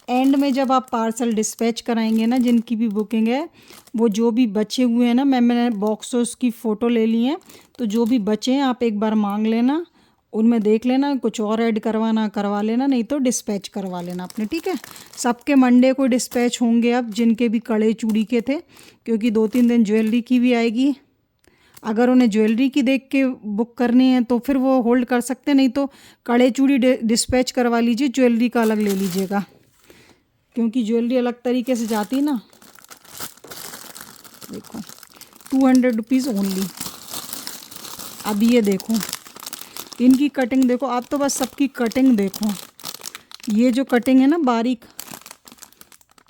एंड में जब आप पार्सल डिस्पैच कराएंगे ना, जिनकी भी बुकिंग है, वो जो भी बचे हुए हैं ना, मैंने बॉक्सों की फ़ोटो ले ली हैं, तो जो भी बचे हैं आप एक बार मांग लेना, उनमें देख लेना, कुछ और ऐड करवाना करवा लेना, नहीं तो डिस्पैच करवा लेना अपने, ठीक है। सबके मंडे को डिस्पैच होंगे अब, जिनके भी कड़े चूड़ी के थे, क्योंकि 2 3 दिन ज्वेलरी की भी आएगी। अगर उन्हें ज्वेलरी की देख के बुक करनी है तो फिर वो होल्ड कर सकते, नहीं तो कड़े चूड़ी डिस्पैच करवा लीजिए, ज्वेलरी का अलग ले लीजिएगा, क्योंकि ज्वेलरी अलग तरीके से जाती ना। देखो 200 रुपीज़ ओनली। अब ये देखो इनकी कटिंग देखो, आप तो बस सबकी कटिंग देखो। ये जो कटिंग है ना बारीक,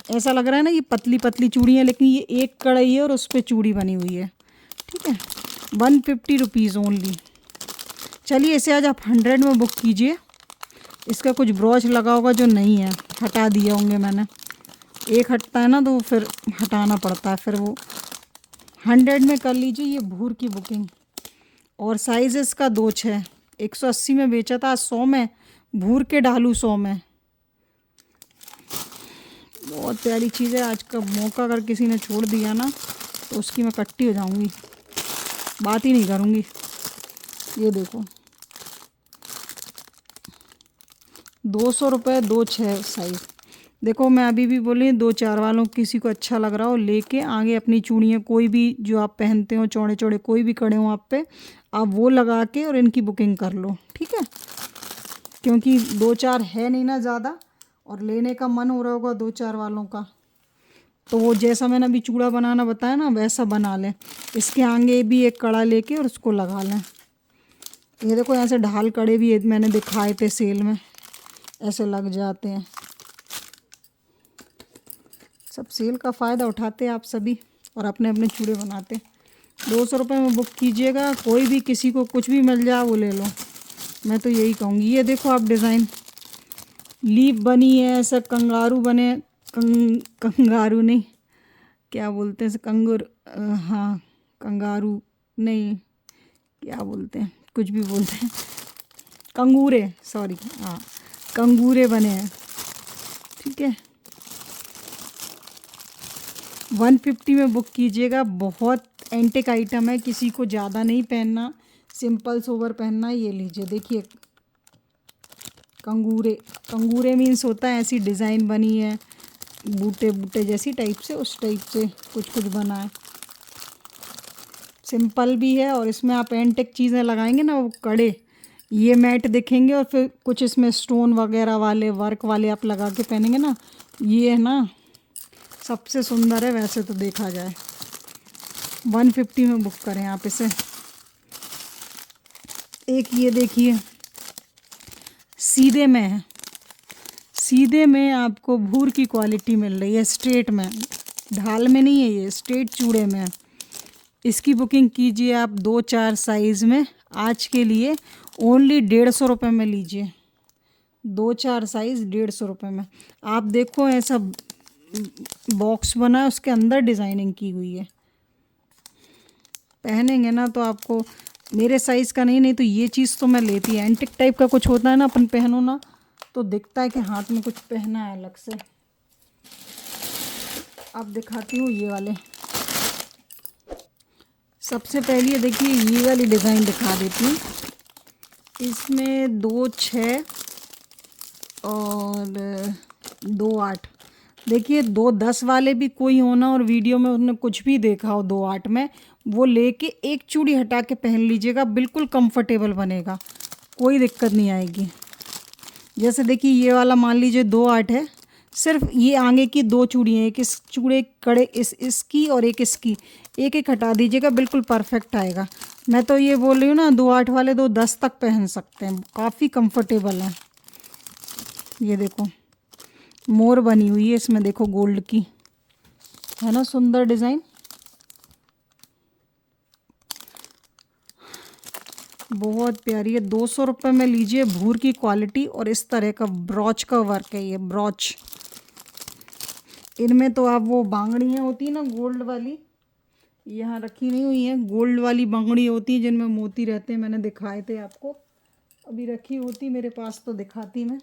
ऐसा लग रहा है ना ये पतली पतली चूड़ी है, लेकिन ये एक कढ़ाई है और उस पर चूड़ी बनी हुई है, ठीक है। 150 रुपीज़ ओनली। चलिए इसे आज आप 100 में बुक कीजिए। इसका कुछ ब्रोच लगा होगा जो नहीं है, हटा दिए होंगे मैंने, एक हटता है ना तो फिर हटाना पड़ता है, फिर वो 100 में कर लीजिए ये भूर की बुकिंग। और साइज़ इसका 2 6, 180 में बेचा था, 100 में भूर के ढालू, 100 में। बहुत प्यारी चीज़ है। आज का मौका अगर किसी ने छोड़ दिया ना तो उसकी मैं कट्टी हो जाऊंगी, बात ही नहीं करूंगी। ये देखो 200 रुपये 2 6 साइज़। देखो मैं अभी भी बोली 2 4 वालों, किसी को अच्छा लग रहा हो लेके आगे अपनी चूड़ियाँ, कोई भी जो आप पहनते हो चौड़े चौड़े कोई भी कड़े हो आप पे, आप वो लगा के और इनकी बुकिंग कर लो, ठीक है। क्योंकि 2 4 है नहीं ना ज़्यादा, और लेने का मन हो रहा होगा 2 4 वालों का, तो वो जैसा मैंने अभी चूड़ा बनाना बताया ना वैसा बना लें। इसके आगे भी एक कड़ा लेके और उसको लगा लें। ये देखो ऐसे ढाल कड़े भी मैंने दिखाए थे सेल में, ऐसे लग जाते हैं। सब सेल का फ़ायदा उठाते आप सभी और अपने अपने चूड़े बनाते। 200 रुपये में बुक कीजिएगा, कोई भी किसी को कुछ भी मिल जाए वो ले लो, मैं तो यही कहूँगी। ये देखो आप डिज़ाइन लीफ बनी है, ऐसा कंगारू बने, कंगारू नहीं, क्या बोलते हैं कंगूर, हाँ कंगारू नहीं, क्या बोलते हैं, कुछ भी बोलते हैं, कंगूरे, सॉरी, हाँ कंगूरे बने हैं, ठीक है। 150 में बुक कीजिएगा। बहुत एंटिक आइटम है, किसी को ज़्यादा नहीं पहनना, सिंपल सोबर पहनना। ये लीजिए देखिए कंगूरे, कंगूरे मीन्स होता है ऐसी डिज़ाइन बनी है, बूटे बूटे जैसी टाइप से, उस टाइप से कुछ कुछ बना है। सिंपल भी है, और इसमें आप एंटिक चीज़ें लगाएंगे ना, वो कड़े ये मैट दिखेंगे, और फिर कुछ इसमें स्टोन वगैरह वाले वर्क वाले आप लगा के पहनेंगे ना, ये है ना सबसे सुंदर है वैसे तो देखा जाए। 150 में बुक करें आप इसे। एक ये देखिए सीधे में है, सीधे में आपको भूर की क्वालिटी मिल रही है, स्ट्रेट में, ढाल में नहीं है, ये स्ट्रेट चूड़े में है। इसकी बुकिंग कीजिए आप 2 4 साइज़ में, आज के लिए ओनली 150 रुपये में लीजिए। 2 4 साइज़ 150 रुपये में। आप देखो ऐसा बॉक्स बना है, उसके अंदर डिज़ाइनिंग की हुई है, पहनेंगे ना तो आपको, मेरे साइज़ का नहीं तो ये चीज़ तो मैं लेती है। एंटिक टाइप का कुछ होता है ना, अपन पहनो ना तो दिखता है कि हाथ में कुछ पहना है अलग से। अब दिखाती हूँ ये वाले। सबसे पहले देखिए ये वाली डिज़ाइन दिखा देती हूँ। इसमें 2 6 और 2 8, देखिए 2 10 वाले भी कोई होना और वीडियो में उन्होंने कुछ भी देखा हो 2 8 में, वो लेके एक चूड़ी हटा के पहन लीजिएगा, बिल्कुल कंफर्टेबल बनेगा, कोई दिक्कत नहीं आएगी। जैसे देखिए ये वाला मान लीजिए 2 8 है, सिर्फ ये आगे की 2 चूड़ी हैं, एक इस चूड़े कड़े इसकी और एक इसकी, एक एक हटा दीजिएगा, बिल्कुल परफेक्ट आएगा। मैं तो ये बोल रही हूँ ना 2 8 वाले 2 10 तक पहन सकते हैं, काफ़ी कंफर्टेबल है। ये देखो मोर बनी हुई है इसमें, देखो गोल्ड की, है ना सुंदर डिज़ाइन। बहुत प्यारी है। 200 रुपये में लीजिए, भूर की क्वालिटी और इस तरह का ब्रॉच का वर्क है ये ब्रॉच। इनमें तो आप वो बांगड़ियाँ होती है ना गोल्ड वाली, यहाँ रखी नहीं हुई है, गोल्ड वाली बांगड़ी होती है जिनमें मोती रहते हैं, मैंने दिखाए थे आपको, अभी रखी होती मेरे पास तो दिखाती मैं।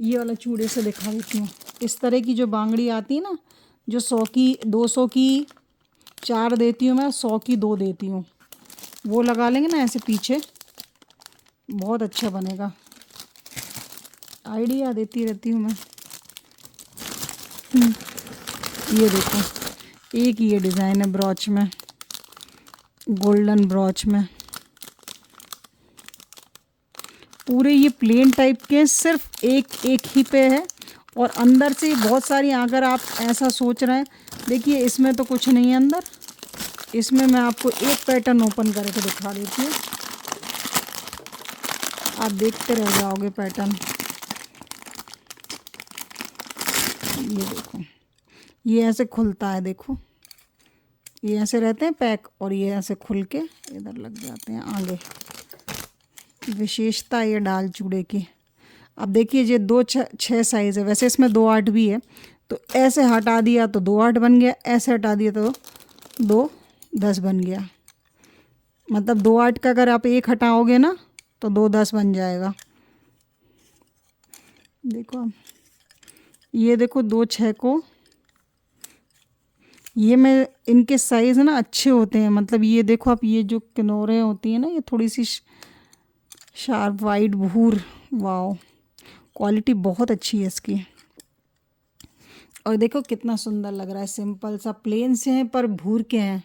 ये वाला चूड़े से दिखा देती हूँ। इस तरह की जो बांगड़ी आती है ना, जो 100 की 200 की 4 देती हूँ मैं, 100 की 2 देती हूँ, वो लगा लेंगे ना ऐसे पीछे, बहुत अच्छा बनेगा। आइडिया देती रहती हूँ मैं। ये देखो एक ये डिज़ाइन है ब्रॉच में, गोल्डन ब्रॉच में, पूरे ये प्लेन टाइप के, सिर्फ एक एक ही पे है और अंदर से बहुत सारी, अगर आप ऐसा सोच रहे हैं, देखिए इसमें तो कुछ नहीं है अंदर, इसमें मैं आपको एक पैटर्न ओपन करके दिखा देती हूँ, आप देखते रह जाओगे पैटर्न। ये देखो ये ऐसे खुलता है, देखो ये ऐसे रहते हैं पैक और ये ऐसे खुल के इधर लग जाते हैं आगे। विशेषता ये डाल चूड़े की। अब देखिए ये 2 6 साइज़ है, वैसे इसमें 2 8 भी है, तो ऐसे हटा दिया तो 2 8 बन गया, ऐसे हटा दिया तो 2 10 बन गया। मतलब 2 8 का अगर आप एक हटाओगे ना तो 2 10 बन जाएगा। देखो अब ये देखो 2 6 को, ये मैं इनके साइज़ ना अच्छे होते हैं, मतलब ये देखो आप, ये जो किनारे होती है ना, ये थोड़ी सी शार्प वाइट भूर, वाओ क्वालिटी बहुत अच्छी है इसकी। और देखो कितना सुंदर लग रहा है, सिंपल सा प्लेन से हैं पर भूर के हैं।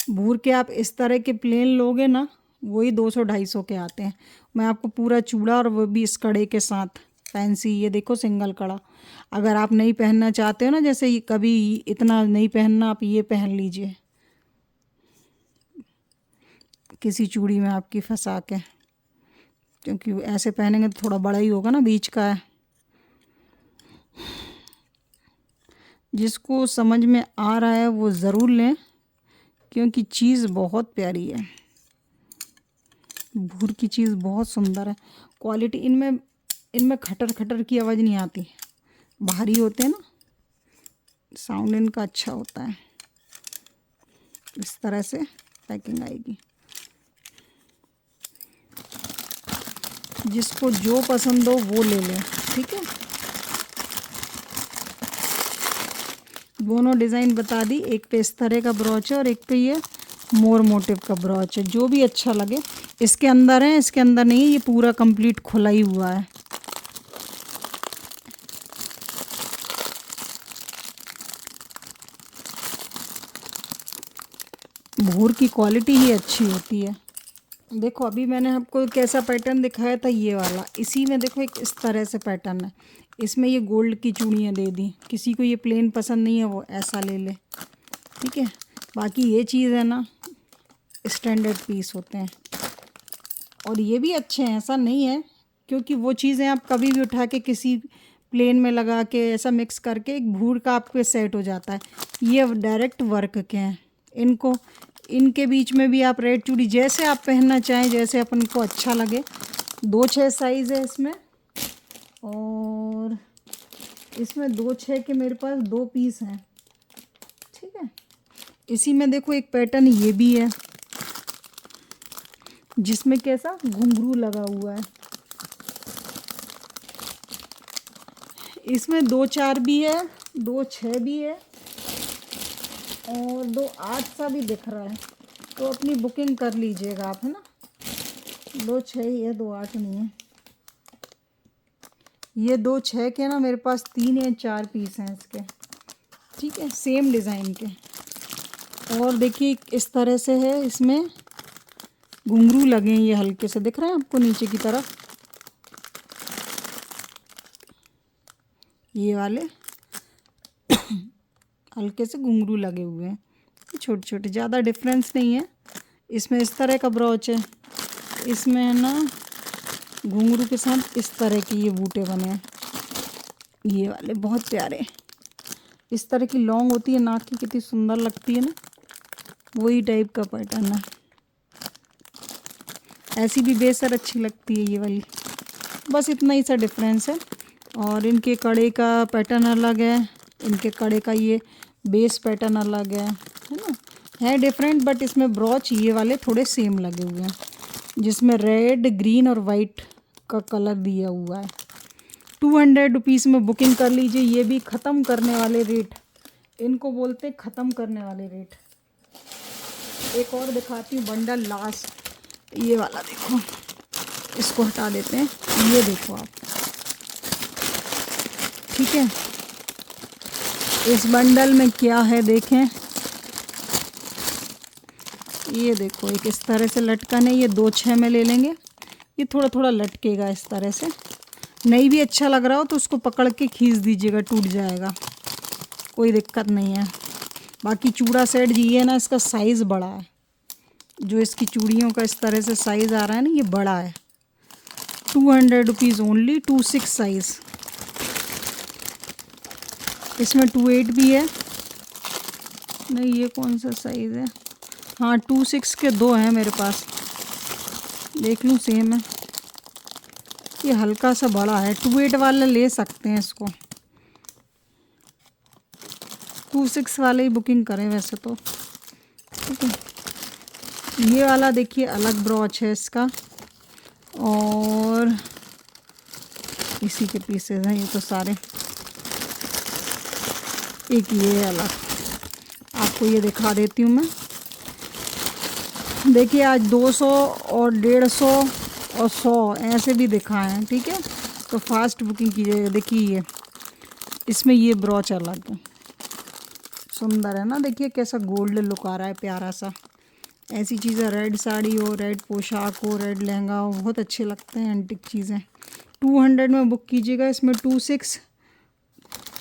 भूर के आप इस तरह के प्लेन लोगे ना, वही 200 250 के आते हैं। मैं आपको पूरा चूड़ा और वो भी इस कड़े के साथ फैंसी, ये देखो सिंगल कड़ा। अगर आप नहीं पहनना चाहते हो ना, जैसे ये कभी इतना नहीं पहनना, आप ये पहन लीजिए किसी चूड़ी में आपकी फंसा के, क्योंकि ऐसे पहनेंगे तो थोड़ा बड़ा ही होगा ना, बीच का है। जिसको समझ में आ रहा है वो ज़रूर लें, क्योंकि चीज़ बहुत प्यारी है, भूर की चीज़ बहुत सुंदर है। क्वालिटी इनमें खटर खटर की आवाज़ नहीं आती, भारी होते हैं ना, साउंड इनका अच्छा होता है। इस तरह से पैकिंग आएगी। जिसको जो पसंद हो वो ले लें, ठीक है। दोनों डिज़ाइन बता दी, एक पे इस तरह का ब्रॉच है और एक पे ये मोर मोटिव का ब्रॉच है, जो भी अच्छा लगे। इसके अंदर है, इसके अंदर नहीं है, ये पूरा कंप्लीट खुला ही हुआ है। भूर की क्वालिटी ही अच्छी होती है। देखो अभी मैंने आपको कैसा पैटर्न दिखाया था, ये वाला, इसी में देखो एक इस तरह से पैटर्न है, इसमें ये गोल्ड की चूड़ियाँ दे दी। किसी को ये प्लेन पसंद नहीं है वो ऐसा ले ले, ठीक है। बाकी ये चीज़ है ना, स्टैंडर्ड पीस होते हैं और ये भी अच्छे हैं, ऐसा नहीं है, क्योंकि वो चीज़ें आप कभी भी उठा के किसी प्लेन में लगा के ऐसा मिक्स करके एक भूर का आपके सेट हो जाता है। ये डायरेक्ट वर्क के हैं। इनको इनके बीच में भी आप रेड चूड़ी जैसे आप पहनना चाहें, जैसे अपन को अच्छा लगे। 2 6 साइज़ है इसमें, और इसमें 2 6 के मेरे पास 2 पीस हैं, ठीक है। इसी में देखो एक पैटर्न ये भी है, जिसमें कैसा घुंघरू लगा हुआ है। इसमें 2 4 भी है, 2 6 भी है और 2 8 सा भी दिख रहा है, तो अपनी बुकिंग कर लीजिएगा आप, है ना। 2 6 ही है, 2 8 नहीं है। ये 2 6 के ना मेरे पास 3 या 4 पीस हैं इसके, ठीक है, सेम डिज़ाइन के। और देखिए इस तरह से है, इसमें घुंघरू लगे हैं, ये हल्के से दिख रहे हैं आपको नीचे की तरफ, ये वाले हल्के से घुंघरू लगे हुए हैं, छोटे छोटे, ज़्यादा डिफरेंस नहीं है। इसमें इस तरह का ब्रॉच है, इसमें है ना घुंघरू के साथ इस तरह के ये बूटे बने हैं। ये वाले बहुत प्यारे, इस तरह की लॉन्ग होती है नाक की, कितनी सुंदर लगती है ना, वही टाइप का पैटर्न है। ऐसी भी बेसर अच्छी लगती है ये वाली। बस इतना ही सा डिफरेंस है। और इनके कड़े का पैटर्न अलग है, इनके कड़े का ये बेस पैटर्न अलग है ना, है डिफरेंट, बट इसमें ब्रॉच ये वाले थोड़े सेम लगे हुए हैं, जिसमें रेड, ग्रीन और वाइट का कलर दिया हुआ है। 200 रुपीज़ में बुकिंग कर लीजिए। ये भी ख़त्म करने वाले रेट, इनको बोलते ख़त्म करने वाले रेट। एक और दिखाती हूँ बंडल लास्ट, ये वाला देखो, इसको हटा देते हैं, ये देखो आप, ठीक है। इस बंडल में क्या है देखें, ये देखो, एक इस तरह से लटकन है, ये 2-6 में ले लेंगे। ये थोड़ा थोड़ा लटकेगा इस तरह से, नहीं भी अच्छा लग रहा हो तो उसको पकड़ के खींच दीजिएगा, टूट जाएगा, कोई दिक्कत नहीं है। बाकी चूड़ा सेट जी है ना, इसका साइज़ बड़ा है, जो इसकी चूड़ियों का इस तरह से साइज़ आ रहा है ना, ये बड़ा है। 200 रुपीज़ ओनली, 26 साइज़। इसमें 28 भी है, नहीं ये कौन सा साइज़ है, हाँ 26 के 2 हैं मेरे पास, देख लूँ सेम है। ये हल्का सा बड़ा है, 28 वाला ले सकते हैं इसको, 26 वाले ही बुकिंग करें वैसे तो, ठीक है। ये वाला देखिए अलग ब्रॉच है इसका, और इसी के पीसेज हैं ये तो सारे। एक ये अलग, आपको ये दिखा देती हूँ मैं। देखिए आज 200 और 150 और 100 ऐसे भी दिखाए हैं, ठीक है, तो फास्ट बुकिंग कीजिएगा। देखिए ये, इसमें ये ब्रॉच अलग है, सुंदर है ना, देखिए कैसा गोल्ड लुक आ रहा है, प्यारा सा। ऐसी चीज़ें रेड साड़ी हो, रेड पोशाक हो, रेड लहंगा हो, बहुत अच्छे लगते हैं एंटिक चीज़ें। 200 में बुक कीजिएगा। इसमें 26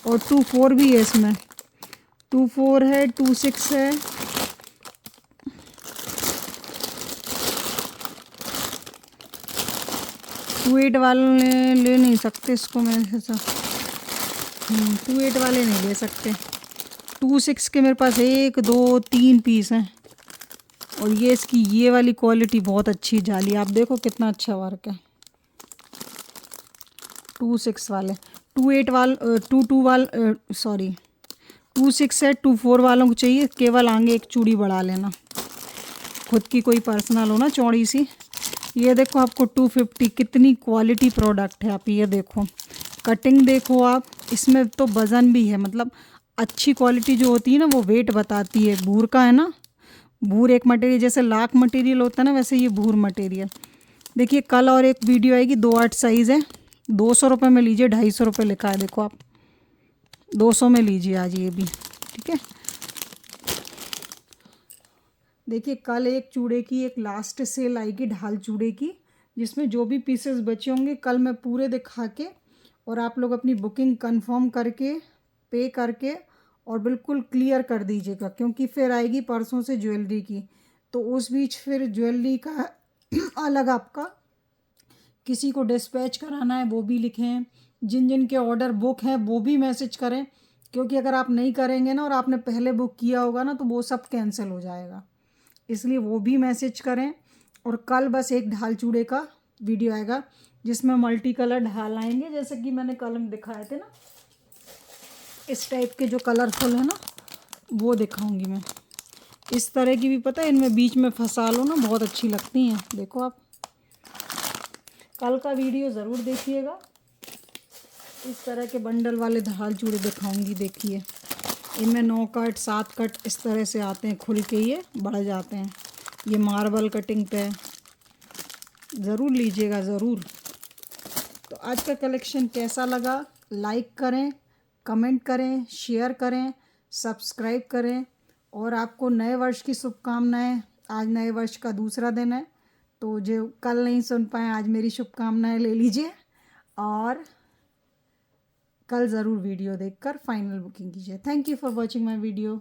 और 24 भी है, इसमें 24 है, 26 है, टू 8 वाले ले नहीं सकते इसको मेरे से, 28 वाले नहीं ले सकते। 26 के मेरे पास 1 2 3 पीस हैं। और ये इसकी ये वाली क्वालिटी बहुत अच्छी जाली, आप देखो कितना अच्छा वर्क है। 26 वाले, 28 वाल 22 वाल सॉरी 26 है, 24 वालों को चाहिए, केवल आगे एक चूड़ी बढ़ा लेना, खुद की कोई पर्सनल हो ना चौड़ी सी। ये देखो आपको 250, कितनी क्वालिटी प्रोडक्ट है, आप ये देखो, कटिंग देखो आप, इसमें तो वज़न भी है, मतलब अच्छी क्वालिटी जो होती है ना वो वेट बताती है। भूर का है ना, भूर एक मटेरियल, जैसे लाख मटेरियल होता है ना, वैसे ये भूर मटेरियल। देखिए कल और एक वीडियो आएगी, 2-8 साइज़ है, 200 रुपये में लीजिए, 250 रुपये लिखा है, देखो आप 200 में लीजिए आज ये भी, ठीक है। देखिए कल एक चूड़े की एक लास्ट सेल आएगी, ढाल चूड़े की, जिसमें जो भी पीसेस बचे होंगे कल मैं पूरे दिखा के, और आप लोग अपनी बुकिंग कंफर्म करके, पे करके, और बिल्कुल क्लियर कर दीजिएगा, क्योंकि फिर आएगी परसों से ज्वेलरी की, तो उस बीच फिर ज्वेलरी का अलग आपका किसी को डिस्पैच कराना है वो भी लिखें, जिन जिन के ऑर्डर बुक हैं वो भी मैसेज करें, क्योंकि अगर आप नहीं करेंगे ना और आपने पहले बुक किया होगा ना तो वो सब कैंसिल हो जाएगा, इसलिए वो भी मैसेज करें। और कल बस एक ढाल चूड़े का वीडियो आएगा, जिसमें मल्टी कलर ढाल आएंगे, जैसे कि मैंने कल में दिखाए थे ना, इस टाइप के जो कलरफुल है ना वो दिखाऊंगी मैं। इस तरह की भी पता है, इनमें बीच में फंसा लो ना, बहुत अच्छी लगती हैं। देखो आप कल का वीडियो ज़रूर देखिएगा। इस तरह के बंडल वाले ढाल चूड़े दिखाऊंगी, देखिए इनमें 9 कट 7 कट इस तरह से आते हैं, खुल के ये बढ़ जाते हैं। ये मार्बल कटिंग पे, ज़रूर लीजिएगा ज़रूर। तो आज का कलेक्शन कैसा लगा, लाइक करें, कमेंट करें, शेयर करें, सब्सक्राइब करें, और आपको नए वर्ष की शुभकामनाएं। आज नए वर्ष का दूसरा दिन है, तो जो कल नहीं सुन पाए आज मेरी शुभकामनाएं ले लीजिए। और कल ज़रूर वीडियो देखकर फाइनल बुकिंग कीजिए। Thank you for watching my video.